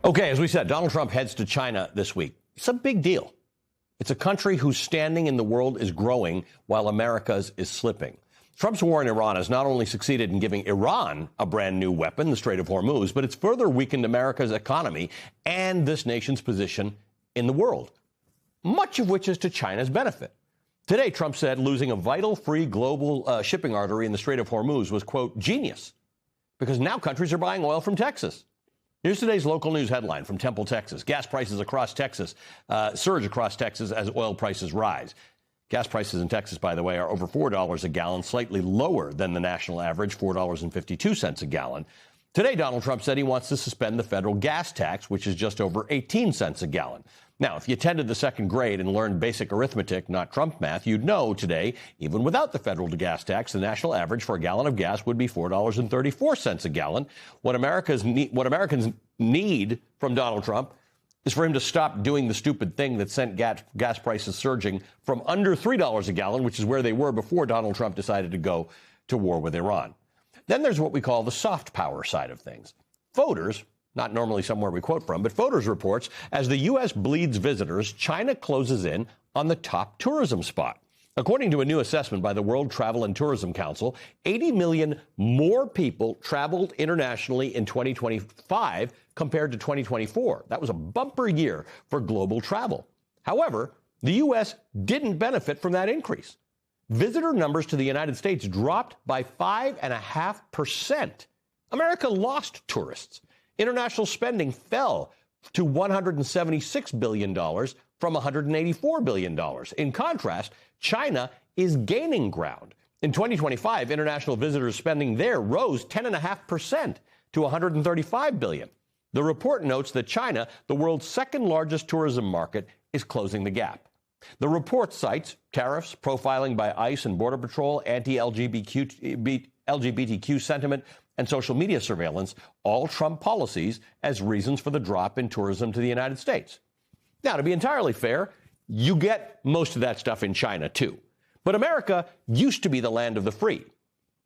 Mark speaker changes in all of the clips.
Speaker 1: Okay, as we said, Donald Trump heads to China this week. It's a big deal. It's a country whose standing in the world is growing while America's is slipping. Trump's war in Iran has not only succeeded in giving Iran a brand new weapon, the Strait of Hormuz, but it's further weakened America's economy and this nation's position in the world, much of which is to China's benefit. Today, Trump said losing a vital free global shipping artery in the Strait of Hormuz was, quote, genius, because now countries are buying oil from Texas. Here's today's local news headline from Temple, Texas. Gas prices across Texas surge across Texas as oil prices rise. Gas prices in Texas, by the way, are over $4 a gallon, slightly lower than the national average, $4.52 a gallon. Today, Donald Trump said he wants to suspend the federal gas tax, which is just over 18 cents a gallon. Now, if you attended the second grade and learned basic arithmetic, not Trump math, you'd know today, even without the federal gas tax, the national average for a gallon of gas would be $4.34 a gallon. What Americans need from Donald Trump is for him to stop doing the stupid thing that sent gas prices surging from under $3 a gallon, which is where they were before Donald Trump decided to go to war with Iran. Then there's what we call the soft power side of things. Voters, not normally somewhere we quote from, but Voters reports, as the U.S. bleeds visitors, China closes in on the top tourism spot. According to a new assessment by the World Travel and Tourism Council, 80 million more people traveled internationally in 2025 compared to 2024. That was a bumper year for global travel. However, the U.S. didn't benefit from that increase. Visitor numbers to the United States dropped by 5.5%. America lost tourists. International spending fell to $176 billion from $184 billion. In contrast, China is gaining ground. In 2025, international visitors spending there rose 10.5% to $135 billion. The report notes that China, the world's second largest tourism market, is closing the gap. The report cites tariffs, profiling by ICE and Border Patrol, anti-LGBTQ sentiment, and social media surveillance, all Trump policies, as reasons for the drop in tourism to the United States. Now, to be entirely fair, you get most of that stuff in China, too. But America used to be the land of the free.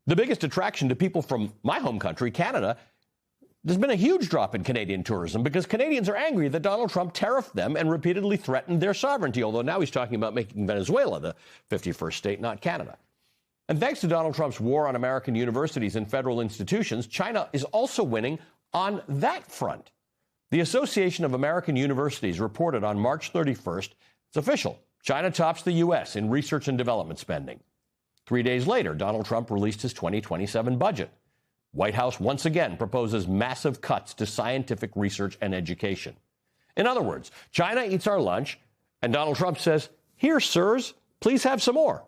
Speaker 1: The biggest attraction to people from my home country, Canada, there's been a huge drop in Canadian tourism because Canadians are angry that Donald Trump tariffed them and repeatedly threatened their sovereignty, although now he's talking about making Venezuela the 51st state, not Canada. And thanks to Donald Trump's war on American universities and federal institutions, China is also winning on that front. The Association of American Universities reported on March 31st, it's official, China tops the U.S. in research and development spending. 3 days later, Donald Trump released his 2027 budget. White House once again proposes massive cuts to scientific research and education. In other words, China eats our lunch, and Donald Trump says, "Here, sirs, please have some more."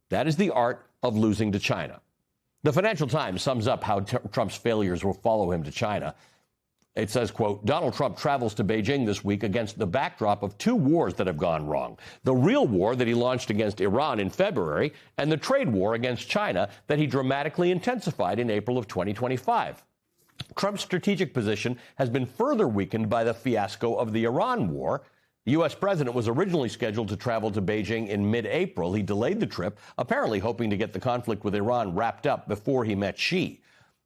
Speaker 1: That is the art of losing to China. The Financial Times sums up how Trump's failures will follow him to China. It says, quote, Donald Trump travels to Beijing this week against the backdrop of two wars that have gone wrong. The real war that he launched against Iran in February and the trade war against China that he dramatically intensified in April of 2025. Trump's strategic position has been further weakened by the fiasco of the Iran war. The U.S. president was originally scheduled to travel to Beijing in mid-April. He delayed the trip, apparently hoping to get the conflict with Iran wrapped up before he met Xi.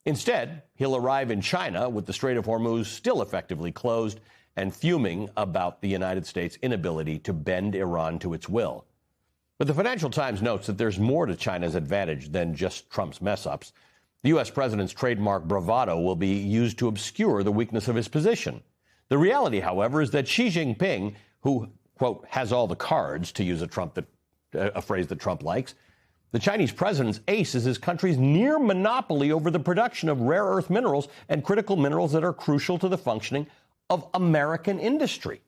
Speaker 1: Instead, he'll arrive in China with the Strait of Hormuz still effectively closed and fuming about the United States' inability to bend Iran to its will. But the Financial Times notes that there's more to China's advantage than just Trump's mess-ups. The U.S. president's trademark bravado will be used to obscure the weakness of his position. The reality, however, is that Xi Jinping, who, quote, has all the cards, to use a phrase that Trump likes, the Chinese president's ace is his country's near monopoly over the production of rare earth minerals and critical minerals that are crucial to the functioning of American industry.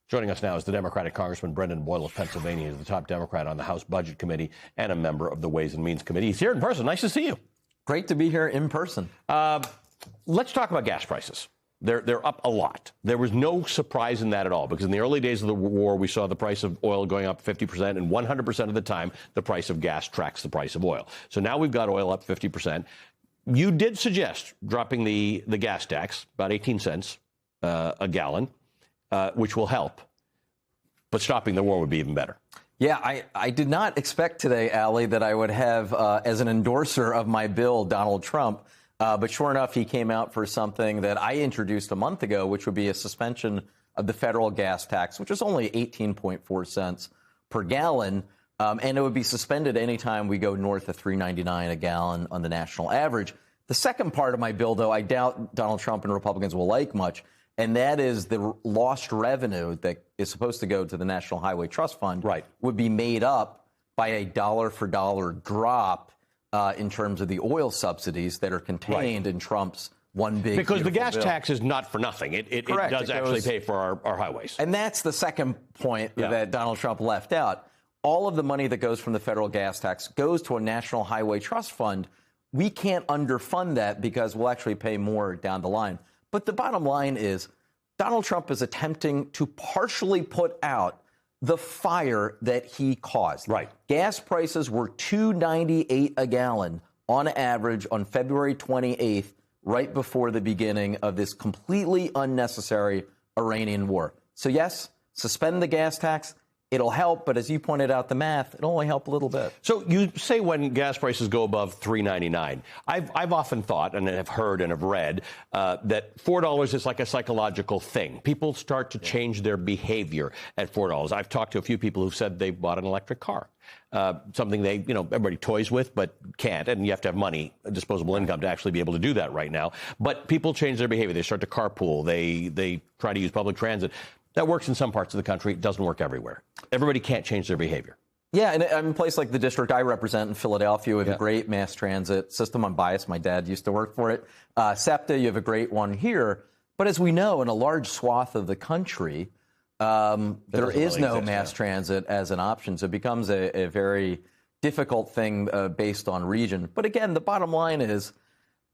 Speaker 1: Joining us now is the Democratic Congressman Brendan Boyle of Pennsylvania. He's the top Democrat on the House Budget Committee and a member of the Ways and Means Committee. He's here in person. Nice to see you.
Speaker 2: Great to be here in person.
Speaker 1: Let's talk about gas prices. They're up a lot. There was no surprise in that at all, because in the early days of the war, we saw the price of oil going up 50%, and 100% of the time, the price of gas tracks the price of oil. So now we've got oil up 50%. You did suggest dropping the gas tax, about 18 cents a gallon, which will help, but stopping the war would be even better.
Speaker 2: Yeah, I did not expect today, Ali, that I would have, as an endorser of my bill, Donald Trump. But sure enough, he came out for something that I introduced a month ago, which would be a suspension of the federal gas tax, which is only 18.4 cents per gallon. And it would be suspended anytime we go north of $3.99 a gallon on the national average. The second part of my bill, though, I doubt Donald Trump and Republicans will like much, and that is the lost revenue that is supposed to go to the National Highway Trust Fund would be made up by a dollar-for-dollar drop in terms of the oil subsidies that are contained in Trump's one big
Speaker 1: because the gas
Speaker 2: bill.
Speaker 1: tax is not for nothing. It does actually pay for our highways.
Speaker 2: And that's the second point that Donald Trump left out. All of the money that goes from the federal gas tax goes to a National Highway Trust Fund. We can't underfund that because we'll actually pay more down the line. But the bottom line is Donald Trump is attempting to partially put out the fire that he caused.
Speaker 1: Right.
Speaker 2: Gas prices were $2.98 a gallon on average on February 28th, right before the beginning of this completely unnecessary Iranian war. So, yes, suspend the gas tax. It'll help, but as you pointed out, the math, it'll only help a little bit.
Speaker 1: So you say when gas prices go above $3.99. I've often thought and have heard and have read that $4 is like a psychological thing. People start to change their behavior at $4. I've talked to a few people who've said they bought an electric car. Something they, everybody toys with, but can't. And you have to have money, disposable income, to actually be able to do that right now. But people change their behavior. They start to carpool. They try to use public transit. That works in some parts of the country. It doesn't work everywhere. Everybody can't change their behavior.
Speaker 2: Yeah, and in a place like the district I represent in Philadelphia, we have a great mass transit system. I'm biased. My dad used to work for it. SEPTA, you have a great one here. But as we know, in a large swath of the country, there is no mass transit as an option. So it becomes a very difficult thing based on region. But again, the bottom line is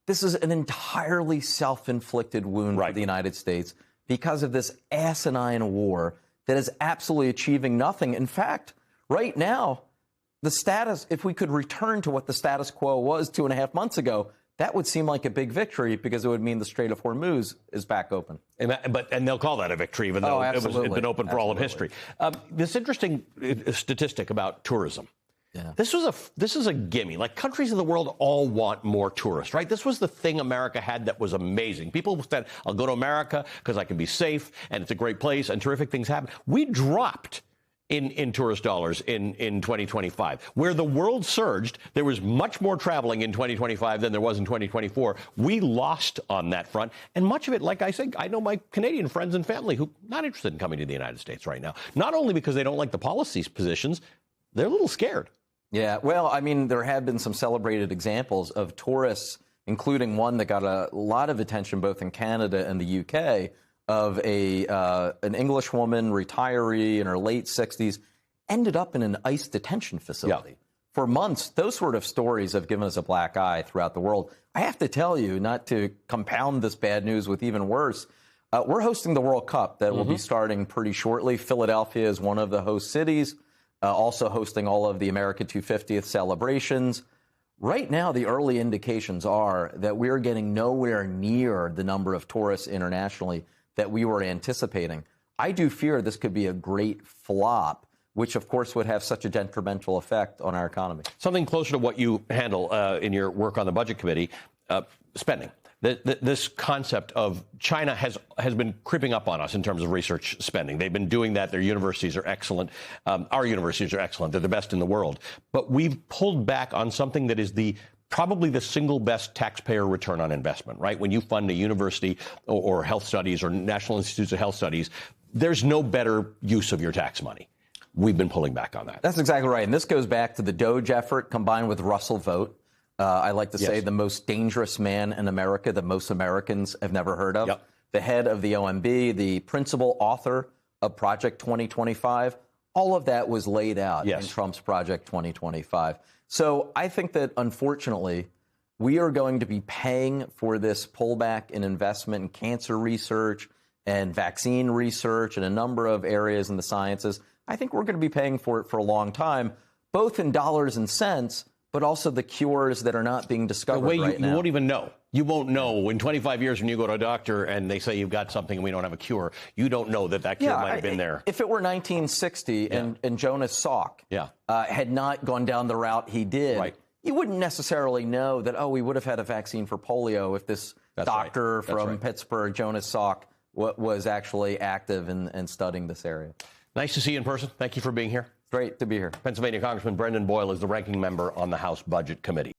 Speaker 2: this is an entirely self-inflicted wound for the United States because of this asinine war that is absolutely achieving nothing. In fact, right now, the status, if we could return to what the status quo was 2.5 months ago, that would seem like a big victory because it would mean the Strait of Hormuz is back open.
Speaker 1: And they'll call that a victory, even though it's been open for all of history. This interesting statistic about tourism. Yeah. This is a gimme. Like, countries in the world all want more tourists, right? This was the thing America had that was amazing. People said, I'll go to America because I can be safe and it's a great place and terrific things happen. We dropped in tourist dollars in 2025. Where the world surged, there was much more traveling in 2025 than there was in 2024. We lost on that front. And much of it, like I said, I know my Canadian friends and family who are not interested in coming to the United States right now. Not only because they don't like the policy positions, they're a little scared.
Speaker 2: Yeah, well, I mean, there have been some celebrated examples of tourists, including one that got a lot of attention both in Canada and the UK, of an English woman, retiree in her late 60s, ended up in an ICE detention facility. Yeah. For months, those sort of stories have given us a black eye throughout the world. I have to tell you, not to compound this bad news with even worse, we're hosting the World Cup that will be starting pretty shortly. Philadelphia is one of the host cities. Also hosting all of the America 250th celebrations. Right now, the early indications are that we're getting nowhere near the number of tourists internationally that we were anticipating. I do fear this could be a great flop, which, of course, would have such a detrimental effect on our economy.
Speaker 1: Something closer to what you handle in your work on the Budget Committee, spending. This concept of China has been creeping up on us in terms of research spending. They've been doing that. Their universities are excellent. Our universities are excellent. They're the best in the world. But we've pulled back on something that is probably the single best taxpayer return on investment, right? When you fund a university or health studies or National Institutes of Health Studies, there's no better use of your tax money. We've been pulling back on that.
Speaker 2: That's exactly right. And this goes back to the Doge effort combined with Russell Vogt. I like to say the most dangerous man in America that most Americans have never heard of. Yep. The head of the OMB, the principal author of Project 2025. All of that was laid out in Trump's Project 2025. So I think that, unfortunately, we are going to be paying for this pullback in investment in cancer research and vaccine research and a number of areas in the sciences. I think we're going to be paying for it for a long time, both in dollars and cents, but also the cures that are not being discovered right now.
Speaker 1: You won't even know. You won't know. In 25 years, when you go to a doctor and they say you've got something and we don't have a cure, you don't know that cure might have been there.
Speaker 2: If it were 1960 and Jonas Salk had not gone down the route he did, you wouldn't necessarily know that, oh, we would have had a vaccine for polio if this doctor from Pittsburgh, Jonas Salk, was actually active and studying this area.
Speaker 1: Nice to see you in person. Thank you for being here.
Speaker 2: Great to be here.
Speaker 1: Pennsylvania Congressman Brendan Boyle is the ranking member on the House Budget Committee.